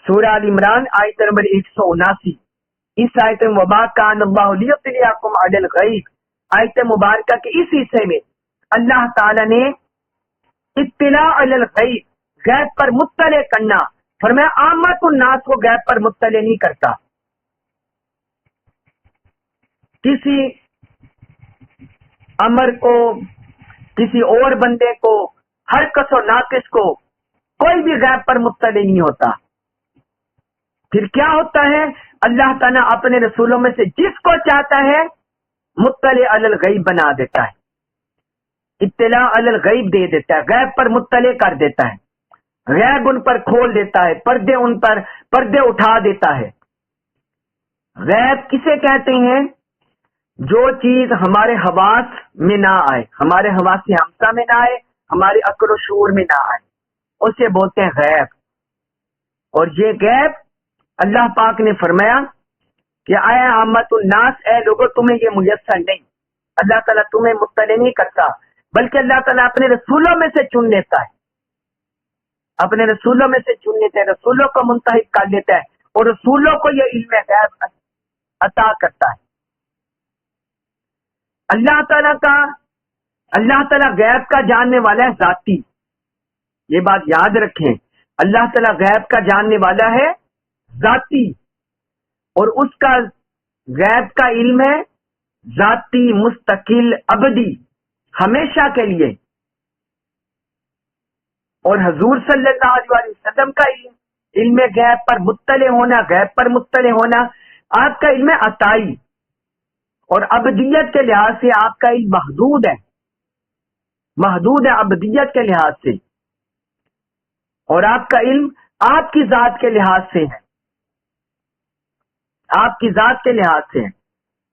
سورہ آل عمران آیت نمبر 179. اس آیت میں وما کان اللہ لیطلعکم علی الغیب، آیت مبارکہ کے اس حصے میں اللہ تعالی نے اطلاع علی الغیب، غیب پر مطلع کرنا فرمایا. عامت الناس کو غیب پر مطلع نہیں کرتا. کسی امر کو، کسی اور بندے کو، ہر کس و ناقص کو کوئی بھی غیب پر مطلع نہیں ہوتا. پھر کیا ہوتا ہے؟ اللہ تعالیٰ اپنے رسولوں میں سے جس کو چاہتا ہے مطلع علی الغیب بنا دیتا ہے، اطلاع علی الغیب دے دیتا ہے، غیب پر مطلع کر دیتا ہے، غیب ان پر کھول دیتا ہے، پردے ان پر پردے اٹھا دیتا ہے. غیب کسے کہتے ہیں؟ جو چیز ہمارے حواس میں نہ آئے، ہمارے حواس ہمسا میں نہ آئے، ہمارے عقل و شعور میں نہ آئے، اسے بولتے ہیں غیب. اور یہ غیب اللہ پاک نے فرمایا کہ اے عامت الناس، اے لوگوں تمہیں یہ میسر نہیں. اللہ تعالیٰ تمہیں مطلع نہیں کرتا، بلکہ اللہ تعالیٰ اپنے رسولوں میں سے چن لیتا ہے، اپنے رسولوں میں سے چن لیتا ہے، رسولوں کو منتخب کر لیتا ہے اور رسولوں کو یہ علم غیب عطا کرتا ہے. اللہ تعالیٰ غیب کا جاننے والا ہے ذاتی. یہ بات یاد رکھیں، اللہ تعالیٰ غیب کا جاننے والا ہے ذاتی، اور اس کا غیب کا علم ہے ذاتی، مستقل، ابدی، ہمیشہ کے لیے. اور حضور صلی اللہ علیہ وسلم کا علم غیب پر مطلع ہونا، غیب پر مطلع ہونا، آپ کا علم عطائی اور ابدیت کے لحاظ سے آپ کا علم محدود ہے، محدود ہے ابدیت کے لحاظ سے، اور آپ کا علم آپ کی ذات کے لحاظ سے ہے، آپ کی ذات کے لحاظ سے ہے.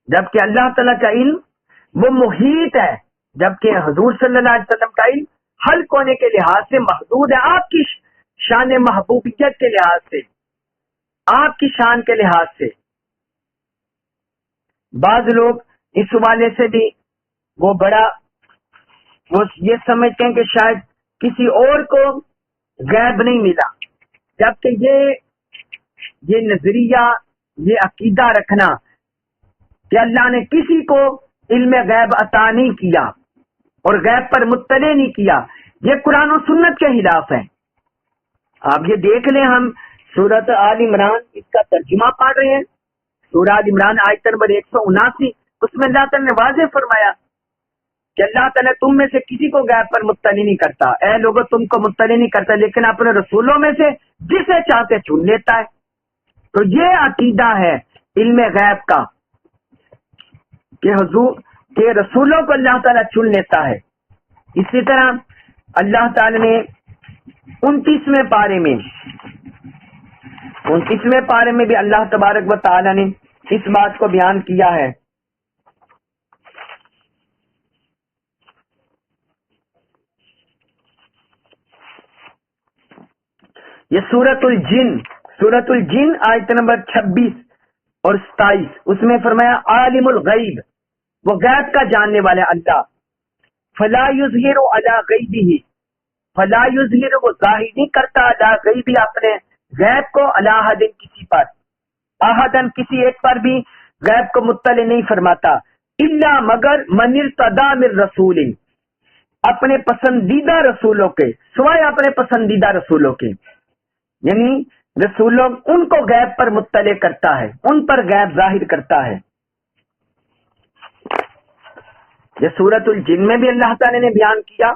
جبکہ اللہ تعالیٰ کا علم وہ محیط ہے، جبکہ حضور صلی اللہ علیہ وسلم کا علم حلق ہونے کے لحاظ سے محدود ہے، آپ کی شان محبوبیت کے لحاظ سے، آپ کی شان کے لحاظ سے. بعض لوگ اس حوالے سے بھی وہ یہ سمجھتے ہیں کہ شاید کسی اور کو غیب نہیں ملا، جبکہ یہ نظریہ، یہ عقیدہ رکھنا کہ اللہ نے کسی کو علم غیب عطا نہیں کیا اور غیب پر مطلع نہیں کیا، یہ قرآن و سنت کے خلاف ہے. آپ یہ دیکھ لیں، ہم سورۃ آل عمران اس کا ترجمہ پڑھ رہے ہیں، سورہ آل عمران آیت نمبر 179، اس میں اللہ تعالیٰ نے واضح فرمایا کہ اللہ تعالیٰ تم میں سے کسی کو غیب پر مطلع نہیں کرتا. اے لوگوں تم کو مطلع نہیں کرتا، لیکن اپنے رسولوں میں سے جسے چاہتے چن لیتا ہے. تو یہ عقیدہ ہے علم غیب کا کہ کہ رسولوں کو اللہ تعالیٰ چن لیتا ہے. اسی طرح اللہ تعالیٰ نے 29ویں پارے میں بھی اللہ تبارک و تعالیٰ نے اس بات کو بیان کیا ہے. یہ سورۃ الجن آیت نمبر 26 اور 27، اس میں فرمایا عالم الغیب، وہ غیب کا جاننے والے اللہ، فلا یظہر علی غیبہ، فلا یظہر، وہ ظاہر نہیں کرتا علی غیبہ، اپنے غیب کو، علی احد، کسی پر، احدن، کسی ایک پر بھی غیب کو مطلع نہیں فرماتا، الا، مگر، من ارتضی من رسول، اپنے پسندیدہ رسولوں کے، سوائے اپنے پسندیدہ رسولوں کے، یعنی رسولوں ان کو غیب پر مطلع کرتا ہے، ان پر غیب ظاہر کرتا ہے. یہ سورۃ الجن میں بھی اللہ تعالی نے بیان کیا.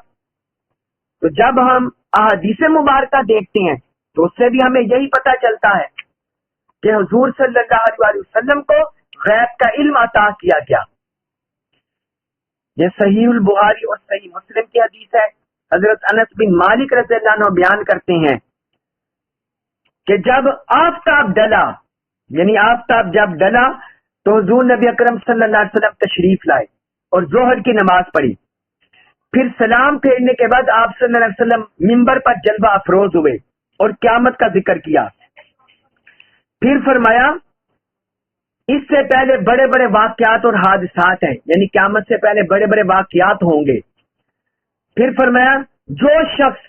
تو جب ہم احادیث مبارکہ دیکھتے ہیں تو اس سے بھی ہمیں یہی پتہ چلتا ہے کہ حضور صلی اللہ علیہ وسلم کو غیب کا علم عطا کیا گیا. یہ صحیح البخاری اور صحیح مسلم کی حدیث ہے. حضرت انس بن مالک رضی اللہ عنہ بیان کرتے ہیں کہ جب آفتاب ڈلا، یعنی آفتاب جب ڈلا تو حضور نبی اکرم صلی اللہ علیہ وسلم تشریف لائے اور ظہر کی نماز پڑھی. پھر سلام پھیرنے کے بعد آپ صلی اللہ علیہ وسلم منبر پر جلوہ افروز ہوئے اور قیامت کا ذکر کیا. پھر فرمایا اس سے پہلے بڑے بڑے واقعات اور حادثات ہیں، یعنی قیامت سے پہلے بڑے بڑے واقعات ہوں گے. پھر فرمایا جو شخص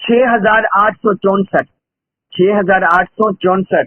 6864, 6864।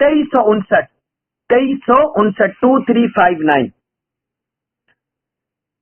2359, 2359।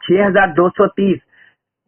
6230।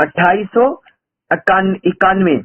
2891।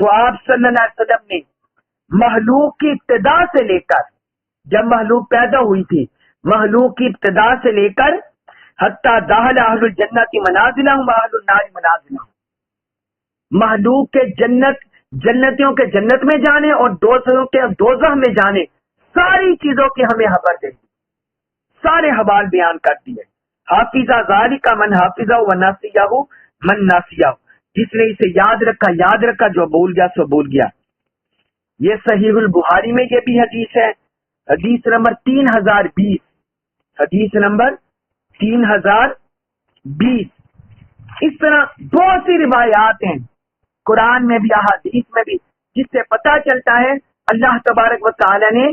تو آپ صلی اللہ علیہ وسلم نے مخلوق کی ابتدا سے لے کر، جب مخلوق پیدا ہوئی تھی، مخلوق کی ابتدا سے لے کر حتیٰ دخل اہل الجنت منازلہم واہل النار منازلہم، مخلوق کے جنتیوں کے جنت میں جانے اور دوزخوں کے دوزخ میں جانے، ساری چیزوں کی ہمیں خبر دے دی، سارے حوال بیان کر دیے۔ حافظہ ذالک من حافظہ وناسیہ من ناسیہ، جس نے اسے یاد رکھا، جو بھول گیا سو بھول گیا۔ یہ صحیح البخاری میں یہ بھی حدیث ہے، حدیث نمبر 3020، حدیث نمبر 3020۔ اس طرح بہت سی روایات ہیں قرآن میں بھی احادیث میں بھی، جس سے پتہ چلتا ہے اللہ تبارک و تعالی نے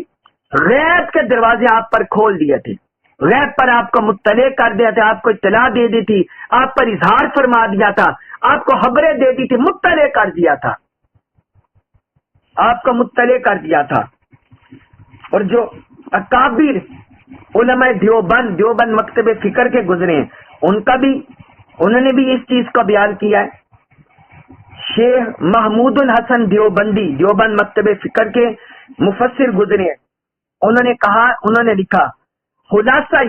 غیب کے دروازے آپ پر کھول دیے تھے، غیب پر آپ کو مطلع کر دیا تھا، آپ کو اطلاع دے دی تھی، آپ پر اظہار فرما دیا تھا، آپ کو خبریں دے دی تھی، مطلع کر دیا تھا، آپ کو مطلع کر دیا تھا۔ اور جو اکابر علماء دیوبند مکتب فکر کے گزرے ہیں، انہوں نے بھی اس چیز کو بیان کیا ہے۔ شیخ محمود الحسن دیوبندی، دیوبند مکتب فکر کے مفسر گزرے ہیں، انہوں نے لکھا خلاصہ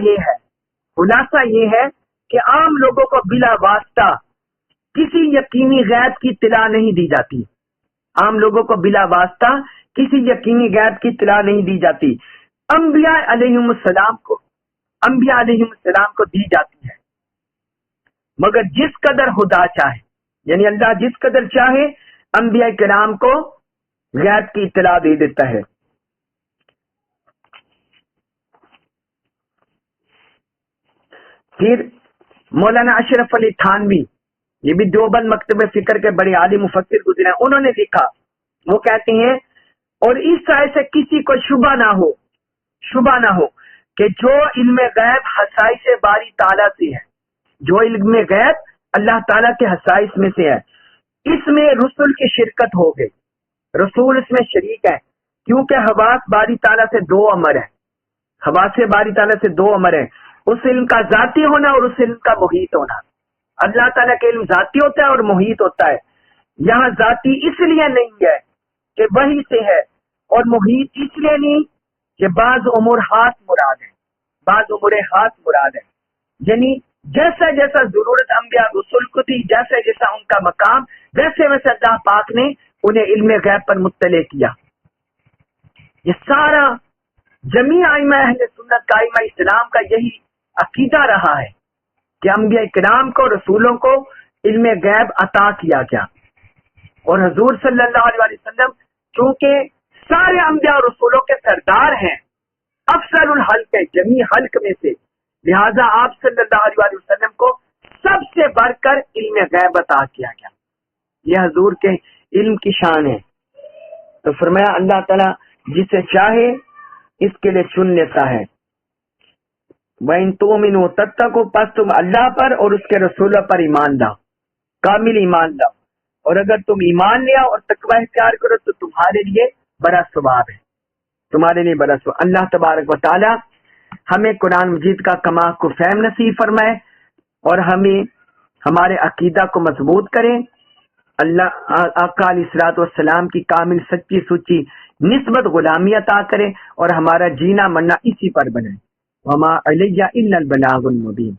یہ ہے کہ عام لوگوں کو بلا واسطہ کسی یقینی غیب کی اطلاع نہیں دی جاتی، عام لوگوں کو بلا واسطہ کسی یقینی غیب کی اطلاع نہیں دی جاتی، انبیاء علیہم السلام کو دی جاتی ہے، مگر جس قدر خدا چاہے، یعنی اللہ جس قدر چاہے انبیاء کرام کو غیب کی اطلاع دے دیتا ہے۔ پھر مولانا اشرف علی تھانوی، یہ بھی دیوبند مکتب فکر کے بڑے عالم مفسر گزرے ہیں، انہوں نے لکھا، وہ کہتے ہیں اور اس طرح سے کسی کو شبہ نہ ہو کہ جو علم غیب خصائص باری تعالیٰ سے ہے، جو علم غیب اللہ تعالیٰ کے خصائص میں سے ہے، اس میں رسول کی شرکت ہو گئی، رسول اس میں شریک ہے، کیونکہ حواس باری تعالیٰ سے دو امر ہیں، حواس باری تعالیٰ سے دو امر ہیں، اس علم کا ذاتی ہونا اور اس علم کا محیط ہونا۔ اللہ تعالیٰ کا علم ذاتی ہوتا ہے اور محیط ہوتا ہے، یہاں ذاتی اس لیے نہیں ہے کہ وہی سے ہے، اور محیط اس لیے نہیں کہ بعض امور خاص مراد ہے، یعنی جیسا جیسا ضرورت انبیاء رسول کو تھی، جیسا جیسا ان کا مقام، ویسے ویسے اللہ پاک نے انہیں علم غیب پر مطلع کیا۔ یہ سارا جمیع ائمہ اہل سنت کا، ائمہ اسلام کا یہی عقیدہ رہا ہے کہ انبیاء کرام کو، رسولوں کو علم غیب عطا کیا گیا، اور حضور صلی اللہ علیہ وسلم چونکہ سارے انبیاء اور رسولوں کے سردار ہیں، افضل الخلق ہے جمیع خلق میں سے، لہذا آپ صلی اللہ علیہ وسلم کو سب سے بڑھ کر علم غیب عطا کیا گیا۔ یہ حضور کے علم کی شان ہے۔ تو فرمایا اللہ تعالیٰ جسے چاہے اس کے لیے چن لیتا ہے۔ وَإِن تُؤْمِنُوا تَتَّقُوا، پس تم اللہ پر اور اس کے رسولوں پر ایمان لاؤ، کامل ایمان لاؤ، اور اگر تم ایمان لیا اور تقوی اختیار کرو تو تمہارے لیے بڑا ثواب ہے، تمہارے لیے بڑا ثواب۔ اللہ تبارک و تعالی ہمیں قرآن مجید کا کما کو فہم نصیب فرمائے، اور ہمیں ہمارے عقیدہ کو مضبوط کرے، اللہ آقا علیہ الصلوۃ والسلام کی کامل سچی سچی نسبت غلامی عطا کرے، اور ہمارا جینا مرنا اسی پر بنائے۔ وما علیہ الا البلاغ المبین۔